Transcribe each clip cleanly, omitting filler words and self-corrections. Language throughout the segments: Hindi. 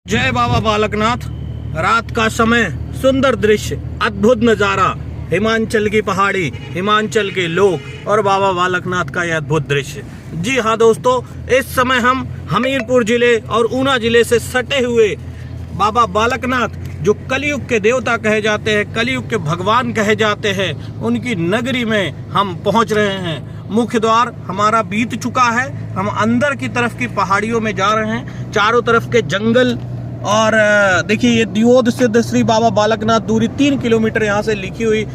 जय बाबा बालकनाथ। रात का समय, सुंदर दृश्य, अद्भुत नजारा, हिमाचल की पहाड़ी, हिमाचल के लोग और बाबा बालकनाथ का यह अद्भुत दृश्य। जी हाँ दोस्तों, इस समय हम हमीरपुर जिले और ऊना जिले से सटे हुए बाबा बालकनाथ, जो कलयुग के देवता कहे जाते हैं, कलयुग के भगवान कहे जाते हैं, उनकी नगरी में हम पहुंच रहे हैं। मुख्य द्वार हमारा बीत चुका है, हम अंदर की तरफ की पहाड़ियों में जा रहे हैं। चारों तरफ के जंगल और देखिए ये दियोद सिद्ध श्री बाबा बालकनाथ, दूरी 3 किलोमीटर यहाँ से लिखी हुई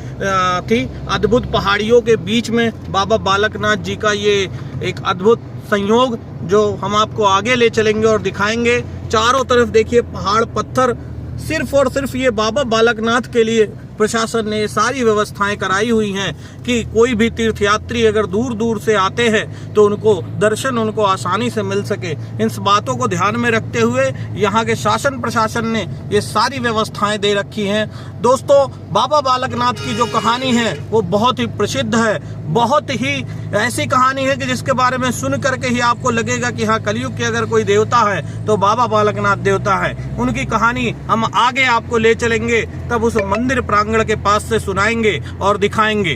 थी। अद्भुत पहाड़ियों के बीच में बाबा बालकनाथ जी का ये एक अद्भुत संयोग जो हम आपको आगे ले चलेंगे और दिखाएंगे। चारों तरफ देखिए पहाड़, पत्थर। सिर्फ और सिर्फ ये बाबा बालकनाथ के लिए प्रशासन ने सारी व्यवस्थाएं कराई हुई हैं कि कोई भी तीर्थयात्री अगर दूर दूर से आते हैं तो उनको दर्शन उनको आसानी से मिल सके। इन बातों को ध्यान में रखते हुए यहाँ के शासन प्रशासन ने ये सारी व्यवस्थाएं दे रखी हैं। दोस्तों, बाबा बालकनाथ की जो कहानी है वो बहुत ही प्रसिद्ध है, बहुत ही ऐसी कहानी है कि जिसके बारे में सुन करके ही आपको लगेगा कि हाँ, कलयुग के अगर कोई देवता है तो बाबा बालकनाथ देवता है। उनकी कहानी हम आगे आपको ले चलेंगे, तब उस मंदिर प्रांगण के पास से सुनाएंगे और दिखाएंगे।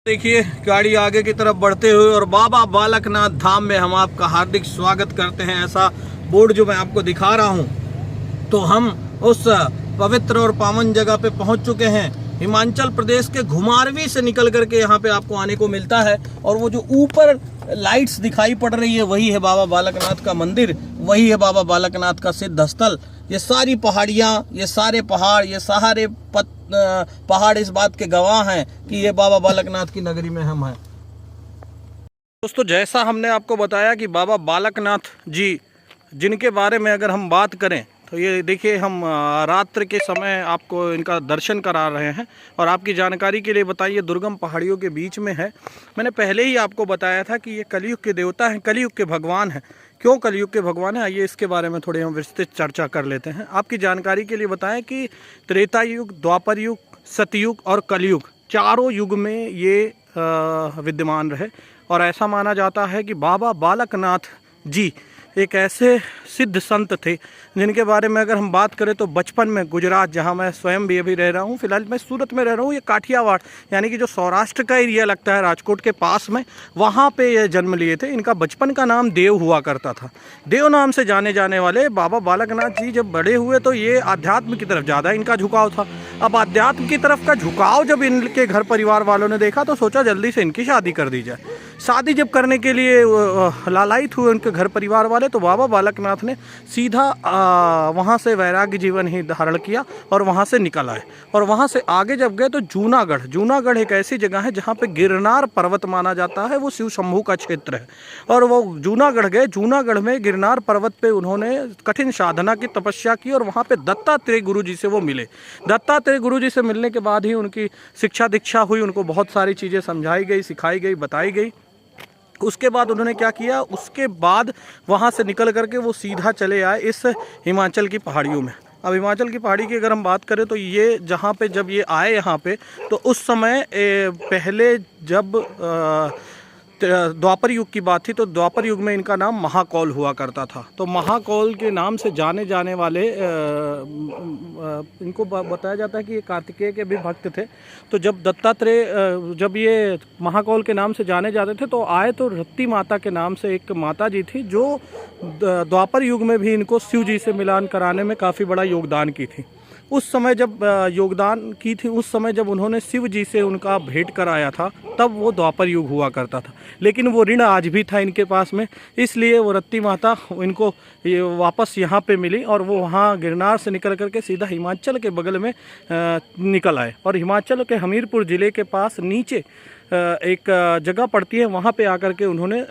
देखिए गाड़ी आगे की तरफ बढ़ते हुए और बाबा बालकनाथ धाम में हम आपका हार्दिक स्वागत करते हैं, ऐसा बोर्ड जो मैं आपको दिखा रहा हूं। तो हम उस पवित्र और पावन जगह पे पहुंच चुके हैं। हिमाचल प्रदेश के घुमारवी से निकल करके यहाँ पे आपको आने को मिलता है और वो जो ऊपर लाइट्स दिखाई पड़ रही है वही है बाबा बालकनाथ का मंदिर, वही है बाबा बालकनाथ का सिद्ध स्थल। ये सारी पहाड़ियाँ, ये सारे पहाड़, ये सारे पहाड़ इस बात के गवाह हैं कि ये बाबा बालकनाथ की नगरी में हम हैं। दोस्तों, जैसा हमने आपको बताया कि बाबा बालकनाथ जी जिनके बारे में अगर हम बात करें तो ये देखिए हम रात्रि के समय आपको इनका दर्शन करा रहे हैं। और आपकी जानकारी के लिए बताइए, दुर्गम पहाड़ियों के बीच में है। मैंने पहले ही आपको बताया था कि ये कलयुग के देवता हैं, कलयुग के भगवान हैं। क्यों कलयुग के भगवान हैं, आइए इसके बारे में थोड़ी हम विस्तृत चर्चा कर लेते हैं। आपकी जानकारी के लिए बताएं कि त्रेता युग, द्वापर युग, सतयुग और कलयुग, चारों युग में ये विद्यमान रहे। और ऐसा माना जाता है कि बाबा बालकनाथ जी एक ऐसे सिद्ध संत थे जिनके बारे में अगर हम बात करें तो बचपन में गुजरात, जहां मैं स्वयं भी अभी रह रहा हूं, फिलहाल मैं सूरत में रह रहा हूं, ये काठियावाड़ यानी कि जो सौराष्ट्र का एरिया लगता है राजकोट के पास में, वहां पे ये जन्म लिए थे। इनका बचपन का नाम देव हुआ करता था। देव नाम से जाने जाने वाले बाबा बालकनाथ जी जब बड़े हुए तो ये आध्यात्म की तरफ ज़्यादा इनका झुकाव था। अब आध्यात्म की तरफ का झुकाव जब इनके घर परिवार वालों ने देखा तो सोचा जल्दी से इनकी शादी कर दी जाए। शादी जब करने के लिए लालायित हुए उनके घर परिवार वाले, तो बाबा बालकनाथ ने सीधा वहाँ से वैराग्य जीवन ही धारण किया और वहाँ से निकल आए। और वहाँ से आगे जब गए तो जूनागढ़ एक ऐसी जगह है जहाँ पे गिरनार पर्वत माना जाता है, वो शिव शंभू का क्षेत्र है। और वो जूनागढ़ गए, जूनागढ़ में गिरनार पर्वत पे उन्होंने कठिन साधना की तपस्या की और वहाँ पे दत्तात्रेय गुरु जी से वो मिले। दत्तात्रेय गुरु जी से मिलने के बाद ही उनकी शिक्षा दीक्षा हुई, उनको बहुत सारी चीज़ें समझाई गई, सिखाई गई, बताई गई। उसके बाद उन्होंने क्या किया, उसके बाद वहाँ से निकल करके वो सीधा चले आए इस हिमाचल की पहाड़ियों में। अब हिमाचल की पहाड़ी की अगर हम बात करें तो ये जहाँ पे जब ये आए यहाँ पे, तो उस समय पहले जब द्वापर युग की बात थी तो द्वापर युग में इनका नाम महाकौल हुआ करता था। तो महाकौल के नाम से जाने जाने वाले इनको बताया जाता है कि ये कार्तिकेय के भी भक्त थे। तो जब दत्तात्रेय जब ये महाकौल के नाम से जाने जाते थे तो आए तो रत्ती माता के नाम से एक माता जी थी जो द्वापर युग में भी इनको शिव जी से मिलान कराने में काफ़ी बड़ा योगदान की थी। उस समय जब योगदान की थी, उस समय जब उन्होंने शिव जी से उनका भेंट कराया था, तब वो द्वापर युग हुआ करता था। लेकिन वो ऋण आज भी था इनके पास में, इसलिए वो रत्ती माता इनको वापस यहाँ पे मिली और वो वहाँ गिरनार से निकल करके सीधा हिमाचल के बगल में निकल आए। और हिमाचल के हमीरपुर ज़िले के पास नीचे एक जगह पड़ती है, वहाँ पे आकर के उन्होंने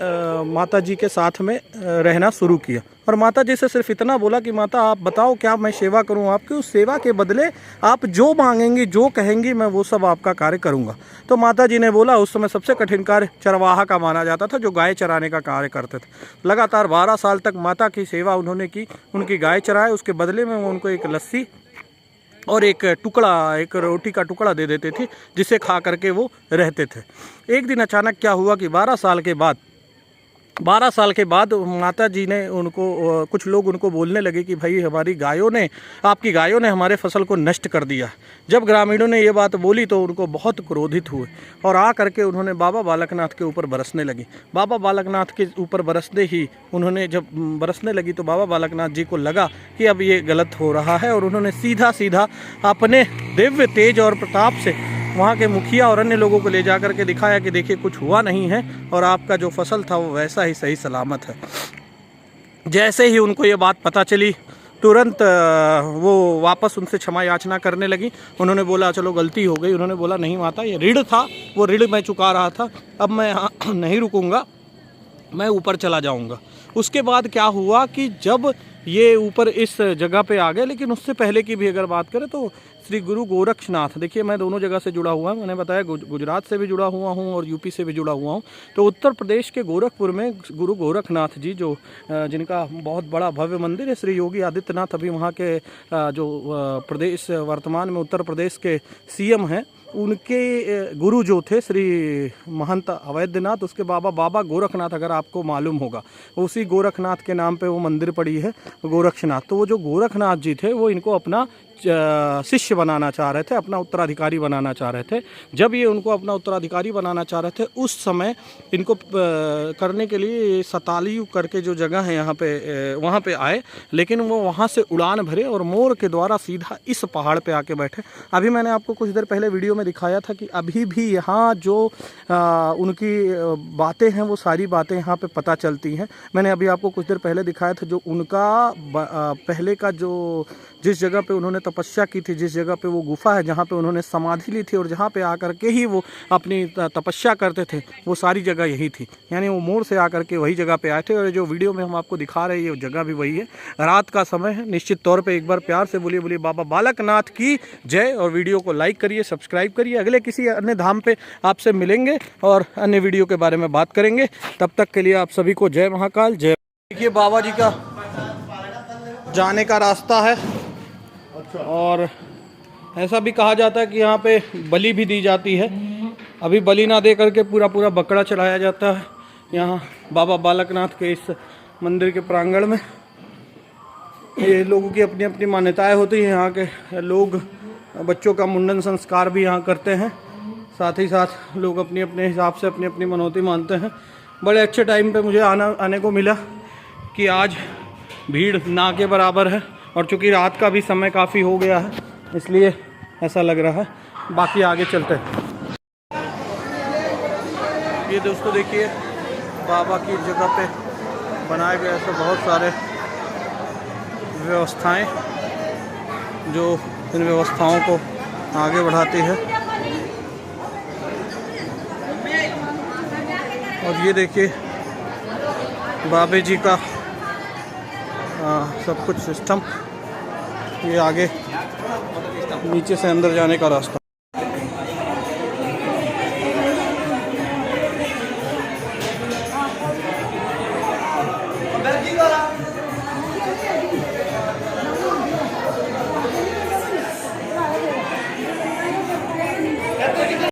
माता जी के साथ में रहना शुरू किया। और माता जी से सिर्फ इतना बोला कि माता आप बताओ क्या मैं सेवा करूं आपकी, उस सेवा के बदले आप जो मांगेंगी, जो कहेंगी, मैं वो सब आपका कार्य करूंगा। तो माता जी ने बोला, उस समय सबसे कठिन कार्य चरवाहा का माना जाता था, जो गाय चराने का कार्य करते थे। लगातार 12 साल तक माता की सेवा उन्होंने की, उनकी गाय चराए, उसके बदले में वो उनको एक लस्सी और एक रोटी का टुकड़ा दे देते थे, जिसे खा करके वो रहते थे। एक दिन अचानक क्या हुआ कि 12 साल के बाद 12 साल के बाद माता जी ने उनको, कुछ लोग उनको बोलने लगे कि भाई हमारी गायों ने, आपकी गायों ने हमारे फसल को नष्ट कर दिया। जब ग्रामीणों ने ये बात बोली तो उनको बहुत क्रोधित हुए और आ करके उन्होंने बाबा बालकनाथ के ऊपर बरसने लगी। बाबा बालकनाथ के ऊपर बरसते ही उन्होंने, जब बरसने लगी तो बाबा बालकनाथ जी को लगा कि अब ये गलत हो रहा है और उन्होंने सीधा सीधा अपने दिव्य तेज और प्रताप से वहाँ के मुखिया और अन्य लोगों को ले जा कर के दिखाया कि देखिए कुछ हुआ नहीं है और आपका जो फसल था वो वैसा ही सही सलामत है। जैसे ही उनको ये बात पता चली तुरंत वो वापस उनसे क्षमा याचना करने लगी। उन्होंने बोला चलो गलती हो गई। उन्होंने बोला नहीं माता, ये ऋण था, वो ऋण मैं चुका रहा था, अब मैं यहाँ नहीं रुकूंगा, मैं ऊपर चला जाऊंगा। उसके बाद क्या हुआ कि जब ये ऊपर इस जगह पे आ गए, लेकिन उससे पहले की भी अगर बात करें तो श्री गुरु गोरक्षनाथ, देखिए मैं दोनों जगह से जुड़ा हुआ हूँ, मैंने बताया गुजरात से भी जुड़ा हुआ हूँ और यूपी से भी जुड़ा हुआ हूँ। तो उत्तर प्रदेश के गोरखपुर में गुरु गोरखनाथ जी जो जिनका बहुत बड़ा भव्य मंदिर है, श्री योगी आदित्यनाथ अभी वहाँ के जो प्रदेश वर्तमान में उत्तर प्रदेश के सीएम हैं, उनके गुरु जो थे श्री महंत अवैधनाथ, उसके बाबा गोरखनाथ, अगर आपको मालूम होगा, उसी गोरखनाथ के नाम पे वो मंदिर पड़ी है गोरक्षनाथ। तो वो जो गोरखनाथ जी थे वो इनको अपना शिष्य बनाना चाह रहे थे, अपना उत्तराधिकारी बनाना चाह रहे थे। जब ये उनको अपना उत्तराधिकारी बनाना चाह रहे थे उस समय इनको करने के लिए सतालियू करके जो जगह है यहाँ पे, वहाँ पे आए, लेकिन वो वहाँ से उड़ान भरे और मोर के द्वारा सीधा इस पहाड़ पे आके बैठे। अभी मैंने आपको कुछ देर पहले वीडियो में दिखाया था कि अभी भी यहाँ जो उनकी बातें हैं वो सारी बातें यहाँ पे पता चलती हैं। मैंने अभी आपको कुछ देर पहले दिखाया था जो उनका पहले का जो जिस जगह पे उन्होंने तपस्या की थी, जिस जगह पे वो गुफा है जहाँ पे उन्होंने समाधि ली थी और जहाँ पे आकर के ही वो अपनी तपस्या करते थे, वो सारी जगह यही थी। यानी वो मोड़ से आकर के वही जगह पे आए थे और जो वीडियो में हम आपको दिखा रहे हैं ये जगह भी वही है। रात का समय है, निश्चित तौर पर एक बार प्यार से बोलिए बाबा बालकनाथ की जय और वीडियो को लाइक करिए, सब्सक्राइब करिए। अगले किसी अन्य धाम पे आपसे मिलेंगे और अन्य वीडियो के बारे में बात करेंगे। तब तक के लिए आप सभी को जय महाकाल, जय। देखिए बाबा जी का जाने का रास्ता है और ऐसा भी कहा जाता है कि यहाँ पे बलि भी दी जाती है। अभी बलि ना दे करके पूरा बकरा चढ़ाया जाता है यहाँ बाबा बालकनाथ के इस मंदिर के प्रांगण में। ये लोगों की अपनी अपनी मान्यताएं होती हैं। यहाँ के लोग बच्चों का मुंडन संस्कार भी यहाँ करते हैं, साथ ही साथ लोग अपने अपने हिसाब से अपनी अपनी मनौती मानते हैं। बड़े अच्छे टाइम पे मुझे आने को मिला कि आज भीड़ ना के बराबर है और चूँकि रात का भी समय काफ़ी हो गया है इसलिए ऐसा लग रहा है। बाकी आगे चलते हैं। ये दोस्तों देखिए बाबा की जगह पे बनाए गए ऐसे बहुत सारे व्यवस्थाएं जो इन व्यवस्थाओं को आगे बढ़ाती है। और ये देखिए बाबे जी का सब कुछ सिस्टम, ये आगे नीचे से अंदर जाने का रास्ता।